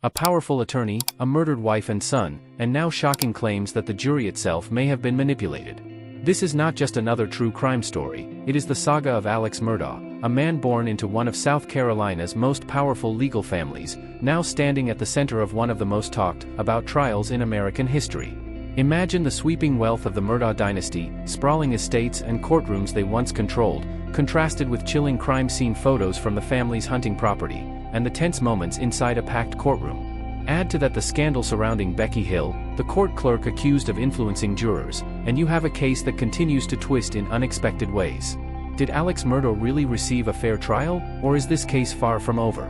A powerful attorney, a murdered wife and son, and now shocking claims that the jury itself may have been manipulated. This is not just another true crime story, it is the saga of Alex Murdaugh, a man born into one of South Carolina's most powerful legal families, now standing at the center of one of the most talked about trials in American history. Imagine the sweeping wealth of the Murdaugh dynasty, sprawling estates and courtrooms they once controlled, contrasted with chilling crime scene photos from the family's hunting property, and the tense moments inside a packed courtroom. Add to that the scandal surrounding Becky Hill, the court clerk accused of influencing jurors, and you have a case that continues to twist in unexpected ways. Did Alex Murdaugh really receive a fair trial, or is this case far from over?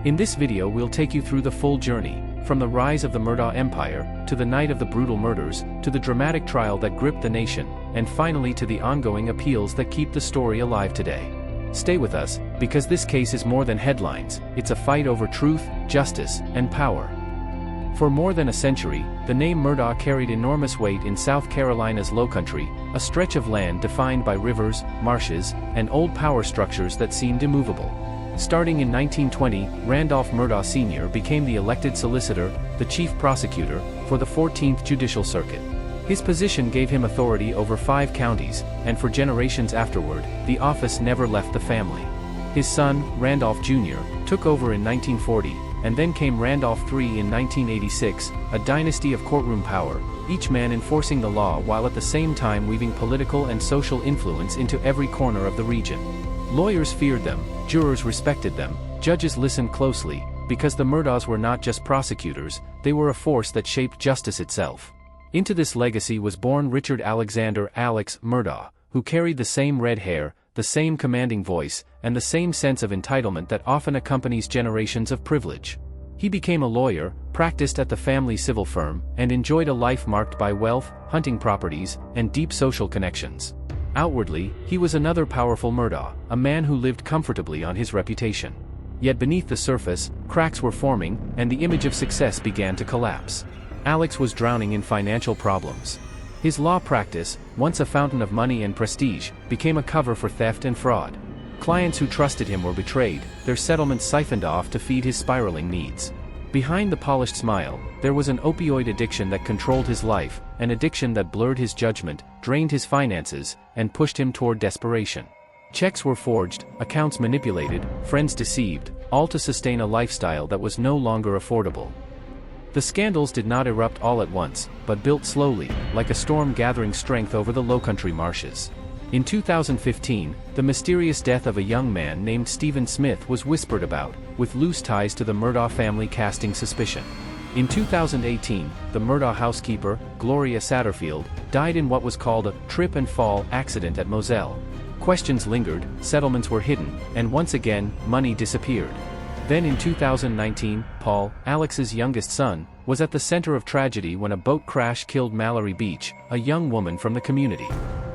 In this video we'll take you through the full journey, from the rise of the Murdaugh empire, to the night of the brutal murders, to the dramatic trial that gripped the nation, and finally to the ongoing appeals that keep the story alive today. Stay with us, because this case is more than headlines, it's a fight over truth, justice, and power. For more than a century, the name Murdaugh carried enormous weight in South Carolina's Lowcountry, a stretch of land defined by rivers, marshes, and old power structures that seemed immovable. Starting in 1920, Randolph Murdaugh Sr. became the elected solicitor, the chief prosecutor, for the 14th Judicial Circuit. His position gave him authority over 5 counties, and for generations afterward, the office never left the family. His son, Randolph Jr., took over in 1940, and then came Randolph III in 1986, a dynasty of courtroom power, each man enforcing the law while at the same time weaving political and social influence into every corner of the region. Lawyers feared them, jurors respected them, judges listened closely, because the Murdaughs were not just prosecutors, they were a force that shaped justice itself. Into this legacy was born Richard Alexander Alex Murdaugh, who carried the same red hair, the same commanding voice, and the same sense of entitlement that often accompanies generations of privilege. He became a lawyer, practiced at the family civil firm, and enjoyed a life marked by wealth, hunting properties, and deep social connections. Outwardly, he was another powerful Murdaugh, a man who lived comfortably on his reputation. Yet beneath the surface, cracks were forming, and the image of success began to collapse. Alex was drowning in financial problems. His law practice, once a fountain of money and prestige, became a cover for theft and fraud. Clients who trusted him were betrayed, their settlements siphoned off to feed his spiraling needs. Behind the polished smile, there was an opioid addiction that controlled his life, an addiction that blurred his judgment, drained his finances, and pushed him toward desperation. Checks were forged, accounts manipulated, friends deceived, all to sustain a lifestyle that was no longer affordable. The scandals did not erupt all at once, but built slowly, like a storm gathering strength over the Lowcountry marshes. In 2015, the mysterious death of a young man named Stephen Smith was whispered about, with loose ties to the Murdaugh family casting suspicion. In 2018, the Murdaugh housekeeper, Gloria Satterfield, died in what was called a trip and fall accident at Moselle. Questions lingered, settlements were hidden, and once again, money disappeared. Then in 2019, Paul, Alex's youngest son, was at the center of tragedy when a boat crash killed Mallory Beach, a young woman from the community.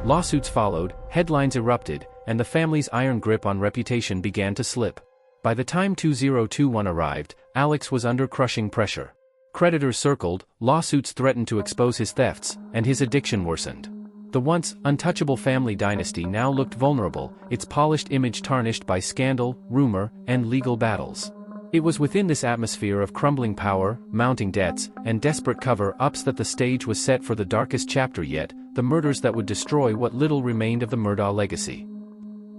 Lawsuits followed, headlines erupted, and the family's iron grip on reputation began to slip. By the time 2021 arrived, Alex was under crushing pressure. Creditors circled, lawsuits threatened to expose his thefts, and his addiction worsened. The once untouchable family dynasty now looked vulnerable, its polished image tarnished by scandal, rumor, and legal battles. It was within this atmosphere of crumbling power, mounting debts, and desperate cover-ups that the stage was set for the darkest chapter yet, the murders that would destroy what little remained of the Murdaugh legacy.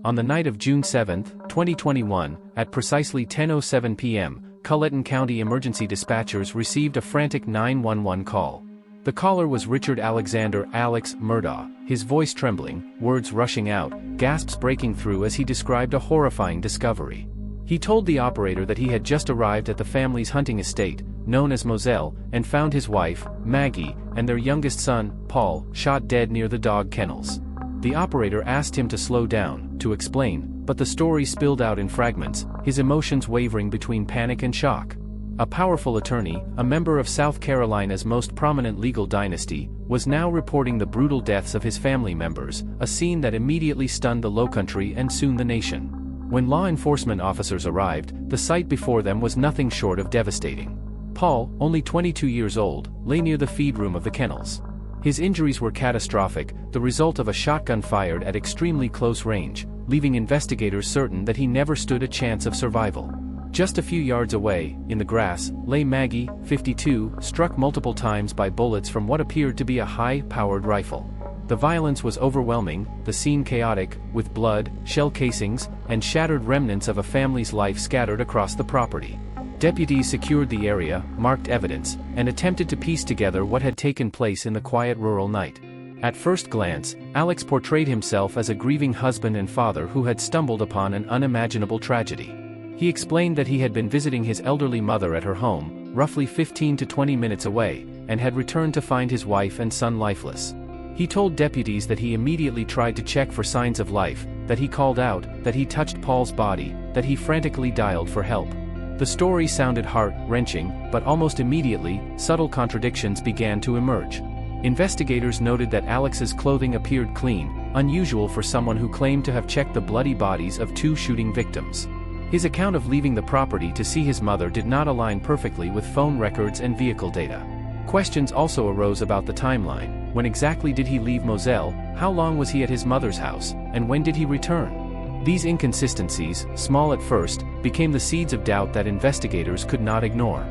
On the night of June 7, 2021, at precisely 10:07 p.m., Colleton County emergency dispatchers received a frantic 911 call. The caller was Richard Alexander Alex Murdaugh, his voice trembling, words rushing out, gasps breaking through as he described a horrifying discovery. He told the operator that he had just arrived at the family's hunting estate, known as Moselle, and found his wife, Maggie, and their youngest son, Paul, shot dead near the dog kennels. The operator asked him to slow down, to explain, but the story spilled out in fragments, his emotions wavering between panic and shock. A powerful attorney, a member of South Carolina's most prominent legal dynasty, was now reporting the brutal deaths of his family members, a scene that immediately stunned the Lowcountry and soon the nation. When law enforcement officers arrived, the sight before them was nothing short of devastating. Paul, only 22 years old, lay near the feed room of the kennels. His injuries were catastrophic, the result of a shotgun fired at extremely close range, leaving investigators certain that he never stood a chance of survival. Just a few yards away, in the grass, lay Maggie, 52, struck multiple times by bullets from what appeared to be a high-powered rifle. The violence was overwhelming, the scene chaotic, with blood, shell casings, and shattered remnants of a family's life scattered across the property. Deputies secured the area, marked evidence, and attempted to piece together what had taken place in the quiet rural night. At first glance, Alex portrayed himself as a grieving husband and father who had stumbled upon an unimaginable tragedy. He explained that he had been visiting his elderly mother at her home, roughly 15 to 20 minutes away, and had returned to find his wife and son lifeless. He told deputies that he immediately tried to check for signs of life, that he called out, that he touched Paul's body, that he frantically dialed for help. The story sounded heart-wrenching, but almost immediately, subtle contradictions began to emerge. Investigators noted that Alex's clothing appeared clean, unusual for someone who claimed to have checked the bloody bodies of 2 shooting victims. His account of leaving the property to see his mother did not align perfectly with phone records and vehicle data. Questions also arose about the timeline. When exactly did he leave Moselle, how long was he at his mother's house, and when did he return? These inconsistencies, small at first, became the seeds of doubt that investigators could not ignore.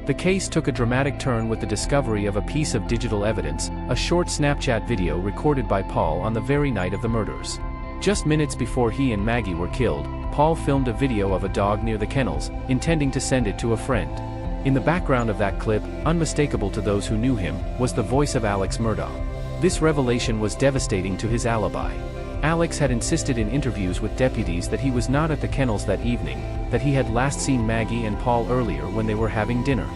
The case took a dramatic turn with the discovery of a piece of digital evidence, a short Snapchat video recorded by Paul on the very night of the murders. Just minutes before he and Maggie were killed, Paul filmed a video of a dog near the kennels, intending to send it to a friend. In the background of that clip, unmistakable to those who knew him, was the voice of Alex Murdaugh. This revelation was devastating to his alibi. Alex had insisted in interviews with deputies that he was not at the kennels that evening, that he had last seen Maggie and Paul earlier when they were having dinner.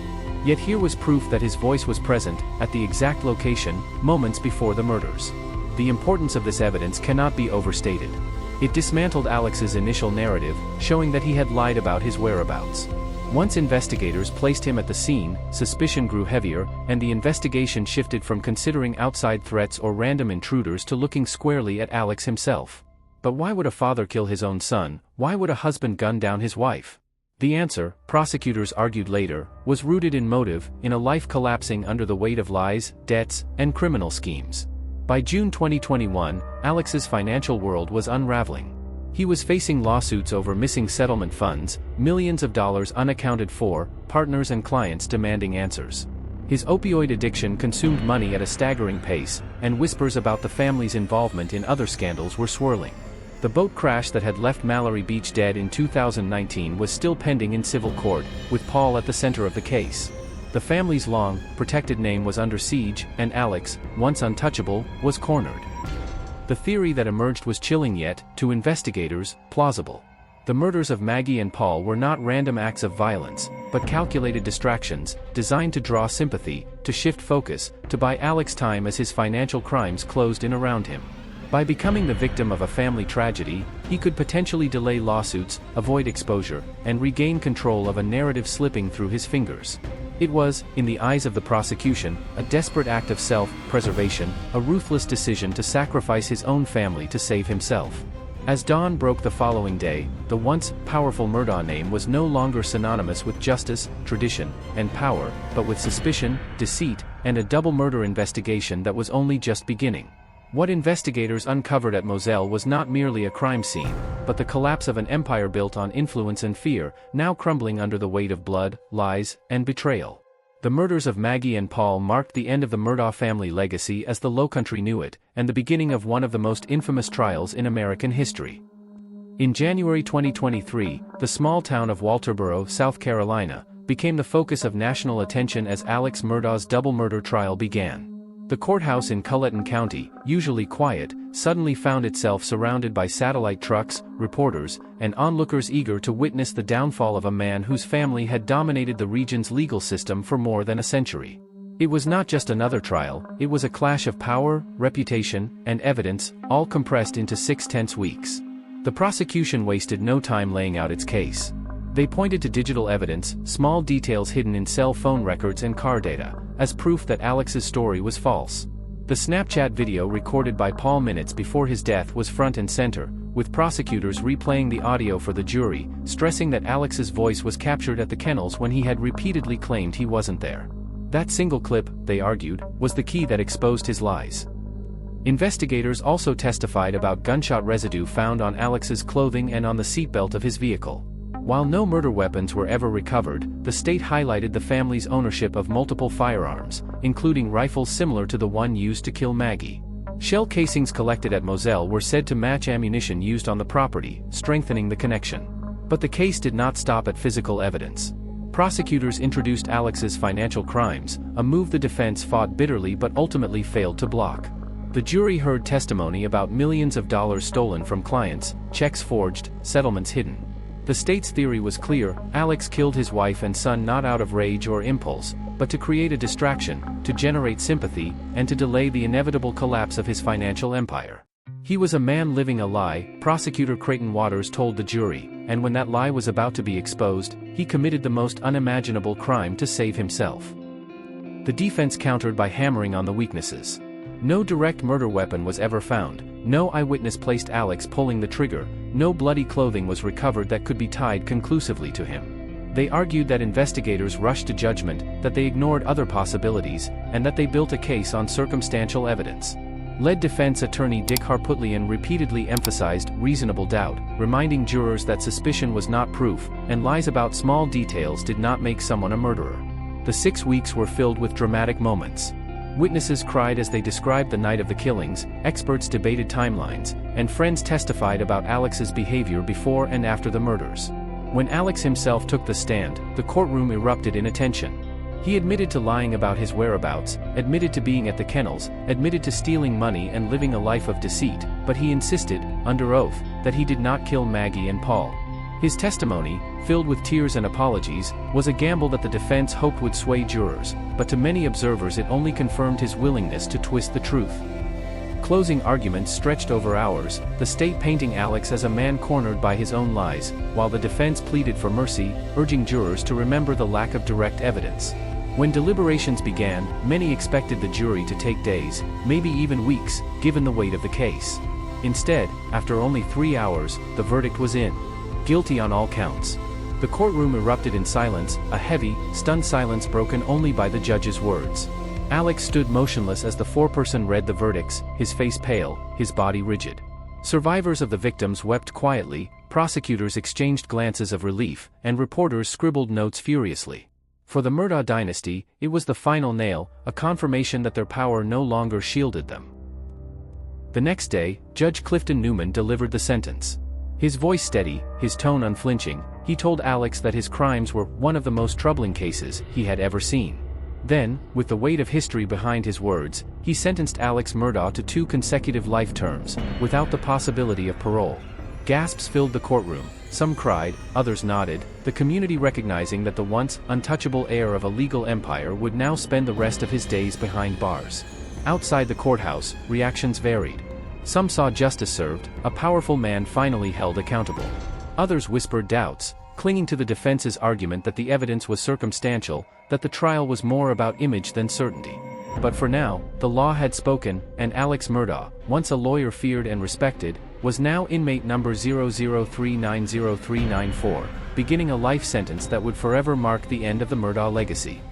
Yet here was proof that his voice was present, at the exact location, moments before the murders. The importance of this evidence cannot be overstated. It dismantled Alex's initial narrative, showing that he had lied about his whereabouts. Once investigators placed him at the scene, suspicion grew heavier, and the investigation shifted from considering outside threats or random intruders to looking squarely at Alex himself. But why would a father kill his own son? Why would a husband gun down his wife? The answer, prosecutors argued later, was rooted in motive, in a life collapsing under the weight of lies, debts, and criminal schemes. By June 2021, Alex's financial world was unraveling. He was facing lawsuits over missing settlement funds, millions of dollars unaccounted for, partners and clients demanding answers. His opioid addiction consumed money at a staggering pace, and whispers about the family's involvement in other scandals were swirling. The boat crash that had left Mallory Beach dead in 2019 was still pending in civil court, with Paul at the center of the case. The family's long, protected name was under siege, and Alex, once untouchable, was cornered. The theory that emerged was chilling yet, to investigators, plausible. The murders of Maggie and Paul were not random acts of violence, but calculated distractions, designed to draw sympathy, to shift focus, to buy Alex time as his financial crimes closed in around him. By becoming the victim of a family tragedy, he could potentially delay lawsuits, avoid exposure, and regain control of a narrative slipping through his fingers. It was, in the eyes of the prosecution, a desperate act of self-preservation, a ruthless decision to sacrifice his own family to save himself. As dawn broke the following day, the once powerful Murdaugh name was no longer synonymous with justice, tradition, and power, but with suspicion, deceit, and a double murder investigation that was only just beginning. What investigators uncovered at Moselle was not merely a crime scene, but the collapse of an empire built on influence and fear, now crumbling under the weight of blood, lies, and betrayal. The murders of Maggie and Paul marked the end of the Murdaugh family legacy as the Lowcountry knew it, and the beginning of one of the most infamous trials in American history. In January 2023, the small town of Walterboro, South Carolina, became the focus of national attention as Alex Murdaugh's double murder trial began. The courthouse in Colleton County, usually quiet, suddenly found itself surrounded by satellite trucks, reporters, and onlookers eager to witness the downfall of a man whose family had dominated the region's legal system for more than a century. It was not just another trial, it was a clash of power, reputation, and evidence, all compressed into 6 tense weeks. The prosecution wasted no time laying out its case. They pointed to digital evidence, small details hidden in cell phone records and car data, as proof that Alex's story was false. The Snapchat video recorded by Paul minutes before his death was front and center, with prosecutors replaying the audio for the jury, stressing that Alex's voice was captured at the kennels when he had repeatedly claimed he wasn't there. That single clip, they argued, was the key that exposed his lies. Investigators also testified about gunshot residue found on Alex's clothing and on the seatbelt of his vehicle. While no murder weapons were ever recovered, the state highlighted the family's ownership of multiple firearms, including rifles similar to the one used to kill Maggie. Shell casings collected at Moselle were said to match ammunition used on the property, strengthening the connection. But the case did not stop at physical evidence. Prosecutors introduced Alex's financial crimes, a move the defense fought bitterly but ultimately failed to block. The jury heard testimony about millions of dollars stolen from clients, checks forged, settlements hidden. The state's theory was clear: Alex killed his wife and son not out of rage or impulse, but to create a distraction, to generate sympathy, and to delay the inevitable collapse of his financial empire. He was a man living a lie, prosecutor Creighton Waters told the jury, and when that lie was about to be exposed, he committed the most unimaginable crime to save himself. The defense countered by hammering on the weaknesses. No direct murder weapon was ever found, no eyewitness placed Alex pulling the trigger, no bloody clothing was recovered that could be tied conclusively to him. They argued that investigators rushed to judgment, that they ignored other possibilities, and that they built a case on circumstantial evidence. Lead defense attorney Dick Harputlian repeatedly emphasized reasonable doubt, reminding jurors that suspicion was not proof, and lies about small details did not make someone a murderer. The 6 weeks were filled with dramatic moments. Witnesses cried as they described the night of the killings, experts debated timelines, and friends testified about Alex's behavior before and after the murders. When Alex himself took the stand, the courtroom erupted in attention. He admitted to lying about his whereabouts, admitted to being at the kennels, admitted to stealing money and living a life of deceit, but he insisted, under oath, that he did not kill Maggie and Paul. His testimony, filled with tears and apologies, was a gamble that the defense hoped would sway jurors, but to many observers it only confirmed his willingness to twist the truth. Closing arguments stretched over hours, the state painting Alex as a man cornered by his own lies, while the defense pleaded for mercy, urging jurors to remember the lack of direct evidence. When deliberations began, many expected the jury to take days, maybe even weeks, given the weight of the case. Instead, after only 3 hours, the verdict was in. Guilty on all counts. The courtroom erupted in silence, a heavy, stunned silence broken only by the judge's words. Alex stood motionless as the foreperson read the verdicts, his face pale, his body rigid. Survivors of the victims wept quietly, prosecutors exchanged glances of relief, and reporters scribbled notes furiously. For the Murdaugh dynasty, it was the final nail, a confirmation that their power no longer shielded them. The next day, Judge Clifton Newman delivered the sentence. His voice steady, his tone unflinching, he told Alex that his crimes were one of the most troubling cases he had ever seen. Then, with the weight of history behind his words, he sentenced Alex Murdaugh to 2 consecutive life terms, without the possibility of parole. Gasps filled the courtroom, some cried, others nodded, the community recognizing that the once untouchable heir of a legal empire would now spend the rest of his days behind bars. Outside the courthouse, reactions varied. Some saw justice served, a powerful man finally held accountable. Others whispered doubts, clinging to the defense's argument that the evidence was circumstantial, that the trial was more about image than certainty. But for now, the law had spoken, and Alex Murdaugh, once a lawyer feared and respected, was now inmate number 00390394, beginning a life sentence that would forever mark the end of the Murdaugh legacy.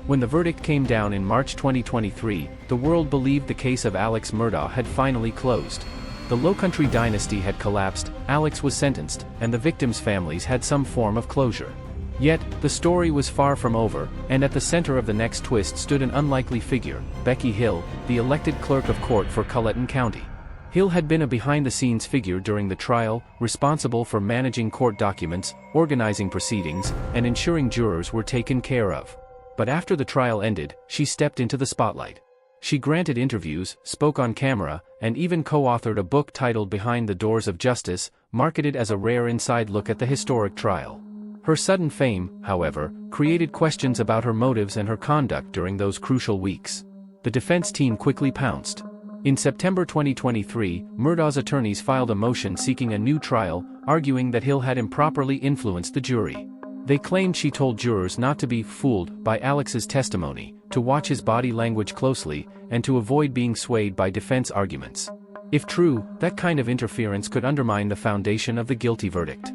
When the verdict came down in March 2023, the world believed the case of Alex Murdaugh had finally closed. The Lowcountry dynasty had collapsed, Alex was sentenced, and the victims' families had some form of closure. Yet, the story was far from over, and at the center of the next twist stood an unlikely figure, Becky Hill, the elected clerk of court for Colleton County. Hill had been a behind-the-scenes figure during the trial, responsible for managing court documents, organizing proceedings, and ensuring jurors were taken care of. But after the trial ended, she stepped into the spotlight. She granted interviews, spoke on camera, and even co-authored a book titled Behind the Doors of Justice, marketed as a rare inside look at the historic trial. Her sudden fame, however, created questions about her motives and her conduct during those crucial weeks. The defense team quickly pounced. In September 2023, Murdaugh's attorneys filed a motion seeking a new trial, arguing that Hill had improperly influenced the jury. They claimed she told jurors not to be fooled by Alex's testimony, to watch his body language closely, and to avoid being swayed by defense arguments. If true, that kind of interference could undermine the foundation of the guilty verdict.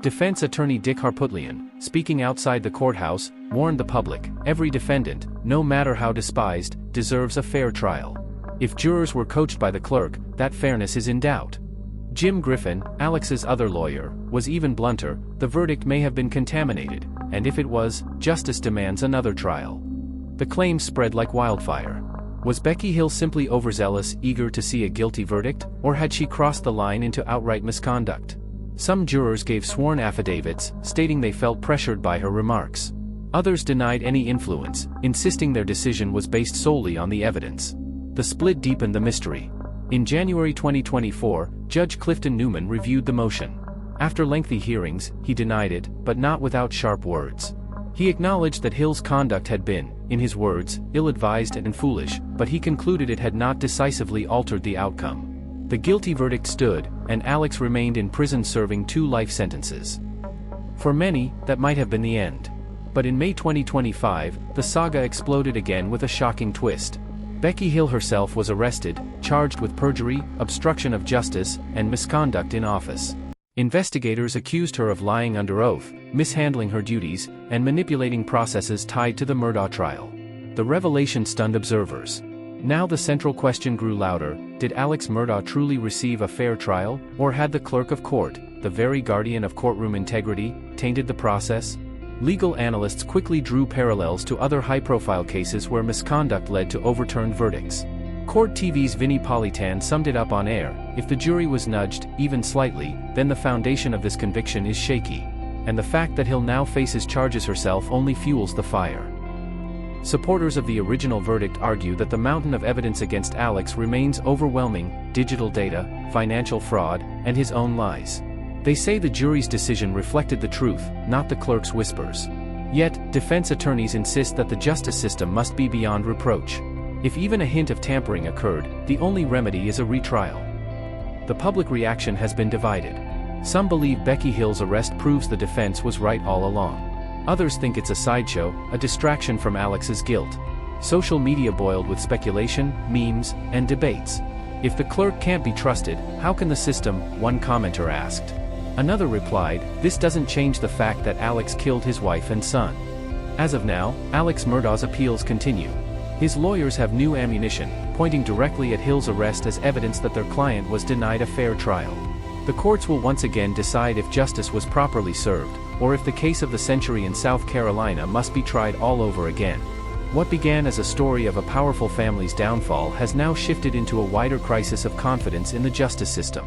Defense attorney Dick Harputlian, speaking outside the courthouse, warned the public, every defendant, no matter how despised, deserves a fair trial. If jurors were coached by the clerk, that fairness is in doubt. Jim Griffin, Alex's other lawyer, was even blunter: the verdict may have been contaminated, and if it was, justice demands another trial. The claims spread like wildfire. Was Becky Hill simply overzealous, eager to see a guilty verdict, or had she crossed the line into outright misconduct? Some jurors gave sworn affidavits, stating they felt pressured by her remarks. Others denied any influence, insisting their decision was based solely on the evidence. The split deepened the mystery. In January 2024, Judge Clifton Newman reviewed the motion. After lengthy hearings, he denied it, but not without sharp words. He acknowledged that Hill's conduct had been, in his words, ill-advised and foolish, but he concluded it had not decisively altered the outcome. The guilty verdict stood, and Alex remained in prison serving 2 life sentences. For many, that might have been the end. But in May 2025, the saga exploded again with a shocking twist. Becky Hill herself was arrested, charged with perjury, obstruction of justice, and misconduct in office. Investigators accused her of lying under oath, mishandling her duties, and manipulating processes tied to the Murdaugh trial. The revelation stunned observers. Now the central question grew louder: did Alex Murdaugh truly receive a fair trial, or had the clerk of court, the very guardian of courtroom integrity, tainted the process? Legal analysts quickly drew parallels to other high-profile cases where misconduct led to overturned verdicts. Court TV's Vinnie Politan summed it up on air: if the jury was nudged, even slightly, then the foundation of this conviction is shaky. And the fact that Hill now faces charges herself only fuels the fire. Supporters of the original verdict argue that the mountain of evidence against Alex remains overwhelming: digital data, financial fraud, and his own lies. They say the jury's decision reflected the truth, not the clerk's whispers. Yet, defense attorneys insist that the justice system must be beyond reproach. If even a hint of tampering occurred, the only remedy is a retrial. The public reaction has been divided. Some believe Becky Hill's arrest proves the defense was right all along. Others think it's a sideshow, a distraction from Alex's guilt. Social media boiled with speculation, memes, and debates. If the clerk can't be trusted, how can the system? One commenter asked. Another replied, this doesn't change the fact that Alex killed his wife and son. As of now, Alex Murdaugh's appeals continue. His lawyers have new ammunition, pointing directly at Hill's arrest as evidence that their client was denied a fair trial. The courts will once again decide if justice was properly served, or if the case of the century in South Carolina must be tried all over again. What began as a story of a powerful family's downfall has now shifted into a wider crisis of confidence in the justice system.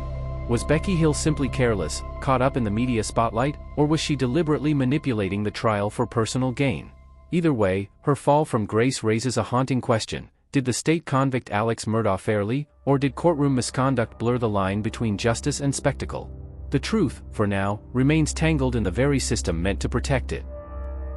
Was Becky Hill simply careless, caught up in the media spotlight, or was she deliberately manipulating the trial for personal gain? Either way, her fall from grace raises a haunting question: did the state convict Alex Murdaugh fairly, or did courtroom misconduct blur the line between justice and spectacle? The truth, for now, remains tangled in the very system meant to protect it.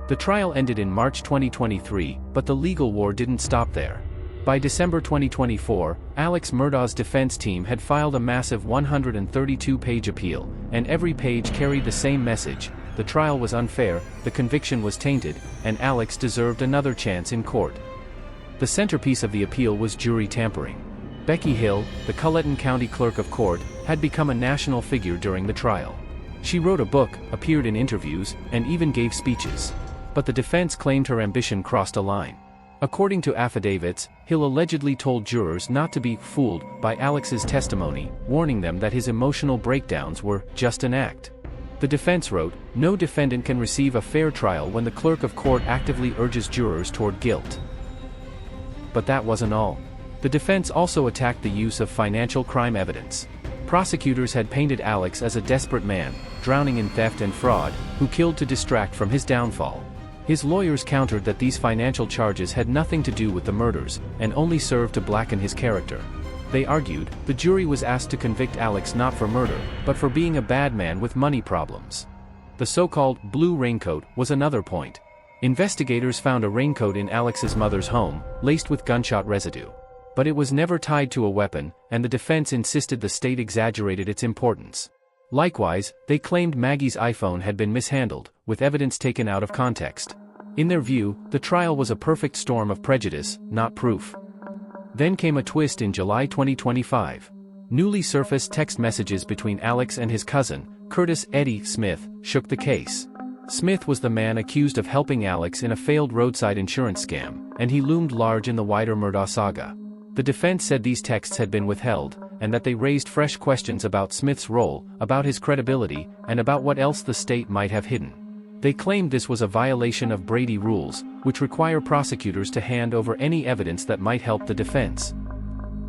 The trial ended in March 2023, but the legal war didn't stop there. By December 2024, Alex Murdaugh's defense team had filed a massive 132-page appeal, and every page carried the same message: the trial was unfair, the conviction was tainted, and Alex deserved another chance in court. The centerpiece of the appeal was jury tampering. Becky Hill, the Colleton County Clerk of Court, had become a national figure during the trial. She wrote a book, appeared in interviews, and even gave speeches. But the defense claimed her ambition crossed a line. According to affidavits, Hill allegedly told jurors not to be fooled by Alex's testimony, warning them that his emotional breakdowns were just an act. The defense wrote, no defendant can receive a fair trial when the clerk of court actively urges jurors toward guilt. But that wasn't all. The defense also attacked the use of financial crime evidence. Prosecutors had painted Alex as a desperate man, drowning in theft and fraud, who killed to distract from his downfall. His lawyers countered that these financial charges had nothing to do with the murders, and only served to blacken his character. They argued, the jury was asked to convict Alex not for murder, but for being a bad man with money problems. The so-called blue raincoat was another point. Investigators found a raincoat in Alex's mother's home, laced with gunshot residue. But it was never tied to a weapon, and the defense insisted the state exaggerated its importance. Likewise, they claimed Maggie's iPhone had been mishandled, with evidence taken out of context. In their view, the trial was a perfect storm of prejudice, not proof. Then came a twist in July 2025. Newly surfaced text messages between Alex and his cousin, Curtis "Eddie" Smith, shook the case. Smith was the man accused of helping Alex in a failed roadside insurance scam, and he loomed large in the wider Murdaugh saga. The defense said these texts had been withheld, and that they raised fresh questions about Smith's role, about his credibility, and about what else the state might have hidden. They claimed this was a violation of Brady rules, which require prosecutors to hand over any evidence that might help the defense.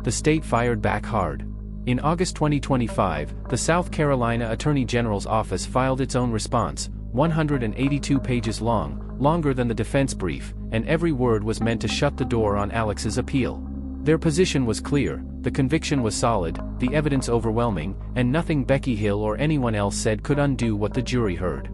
The state fired back hard. In August 2025, the South Carolina Attorney General's office filed its own response, 182 pages long, longer than the defense brief, and every word was meant to shut the door on Alex's appeal. Their position was clear, the conviction was solid, the evidence overwhelming, and nothing Becky Hill or anyone else said could undo what the jury heard.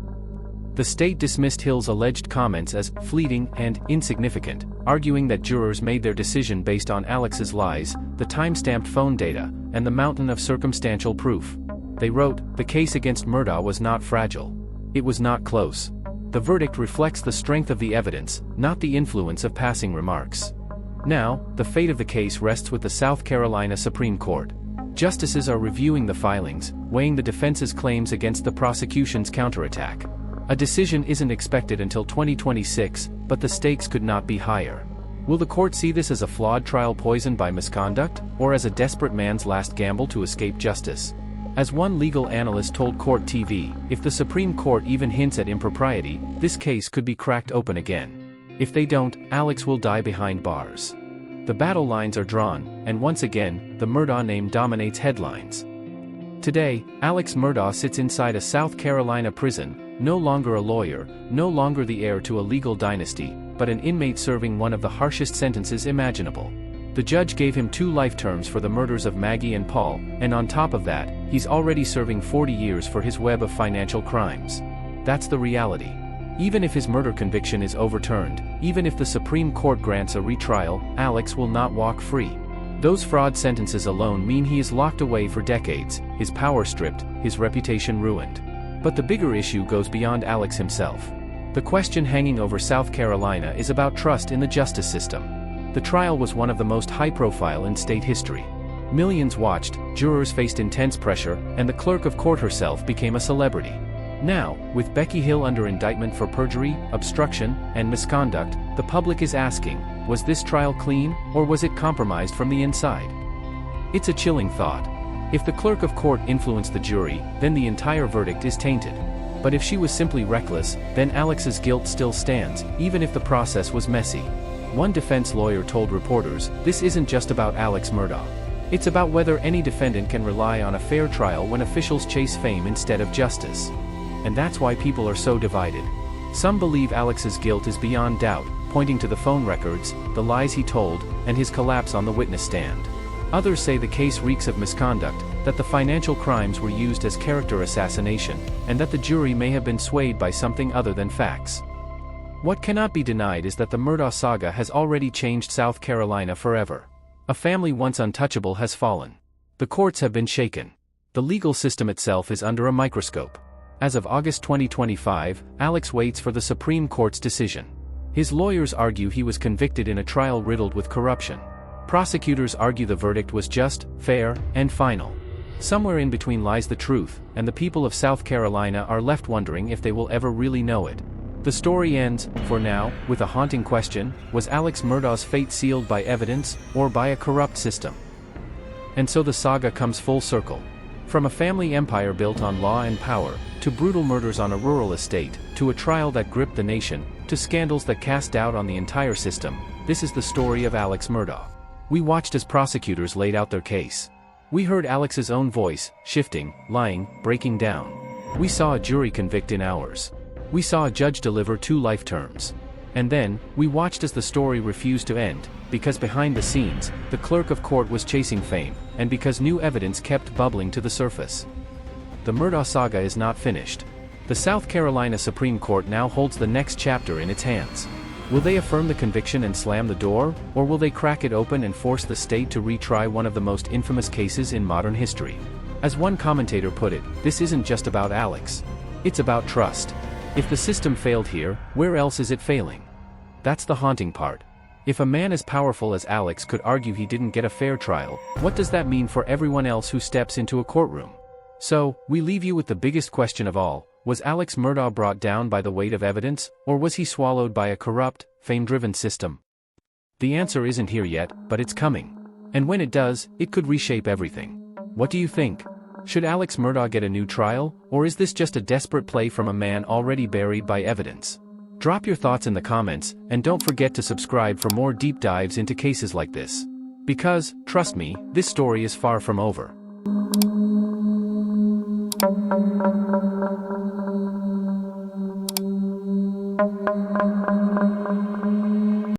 The state dismissed Hill's alleged comments as fleeting and insignificant, arguing that jurors made their decision based on Alex's lies, the time-stamped phone data, and the mountain of circumstantial proof. They wrote, "The case against Murdaugh was not fragile. It was not close. The verdict reflects the strength of the evidence, not the influence of passing remarks." Now, the fate of the case rests with the South Carolina Supreme Court. Justices are reviewing the filings, weighing the defense's claims against the prosecution's counterattack. A decision isn't expected until 2026, but the stakes could not be higher. Will the court see this as a flawed trial poisoned by misconduct, or as a desperate man's last gamble to escape justice? As one legal analyst told Court TV, if the Supreme Court even hints at impropriety, this case could be cracked open again. If they don't, Alex will die behind bars. The battle lines are drawn, and once again, the Murdaugh name dominates headlines. Today, Alex Murdaugh sits inside a South Carolina prison, no longer a lawyer, no longer the heir to a legal dynasty, but an inmate serving one of the harshest sentences imaginable. The judge gave him 2 life terms for the murders of Maggie and Paul, and on top of that, he's already serving 40 years for his web of financial crimes. That's the reality. Even if his murder conviction is overturned, even if the Supreme Court grants a retrial, Alex will not walk free. Those fraud sentences alone mean he is locked away for decades, his power stripped, his reputation ruined. But the bigger issue goes beyond Alex himself. The question hanging over South Carolina is about trust in the justice system. The trial was one of the most high-profile in state history. Millions watched, jurors faced intense pressure, and the clerk of court herself became a celebrity. Now, with Becky Hill under indictment for perjury, obstruction, and misconduct, the public is asking, was this trial clean, or was it compromised from the inside? It's a chilling thought. If the clerk of court influenced the jury, then the entire verdict is tainted. But if she was simply reckless, then Alex's guilt still stands, even if the process was messy. One defense lawyer told reporters, "This isn't just about Alex Murdaugh. It's about whether any defendant can rely on a fair trial when officials chase fame instead of justice." And that's why people are so divided. Some believe Alex's guilt is beyond doubt, pointing to the phone records, the lies he told, and his collapse on the witness stand. Others say the case reeks of misconduct, that the financial crimes were used as character assassination, and that the jury may have been swayed by something other than facts. What cannot be denied is that the Murdaugh saga has already changed South Carolina forever. A family once untouchable has fallen. The courts have been shaken. The legal system itself is under a microscope. As of August 2025, Alex waits for the Supreme Court's decision. His lawyers argue he was convicted in a trial riddled with corruption. Prosecutors argue the verdict was just, fair, and final. Somewhere in between lies the truth, and the people of South Carolina are left wondering if they will ever really know it. The story ends, for now, with a haunting question: was Alex Murdaugh's fate sealed by evidence, or by a corrupt system? And so the saga comes full circle. From a family empire built on law and power, to brutal murders on a rural estate, to a trial that gripped the nation, to scandals that cast doubt on the entire system, this is the story of Alex Murdaugh. We watched as prosecutors laid out their case. We heard Alex's own voice, shifting, lying, breaking down. We saw a jury convict in hours. We saw a judge deliver 2 life terms. And then, we watched as the story refused to end, because behind the scenes, the clerk of court was chasing fame, and because new evidence kept bubbling to the surface. The Murdaugh saga is not finished. The South Carolina Supreme Court now holds the next chapter in its hands. Will they affirm the conviction and slam the door, or will they crack it open and force the state to retry one of the most infamous cases in modern history? As one commentator put it, this isn't just about Alex. It's about trust. If the system failed here, where else is it failing? That's the haunting part. If a man as powerful as Alex could argue he didn't get a fair trial, what does that mean for everyone else who steps into a courtroom? So, we leave you with the biggest question of all: was Alex Murdaugh brought down by the weight of evidence, or was he swallowed by a corrupt, fame-driven system? The answer isn't here yet, but it's coming. And when it does, it could reshape everything. What do you think? Should Alex Murdaugh get a new trial, or is this just a desperate play from a man already buried by evidence? Drop your thoughts in the comments, and don't forget to subscribe for more deep dives into cases like this. Because, trust me, this story is far from over.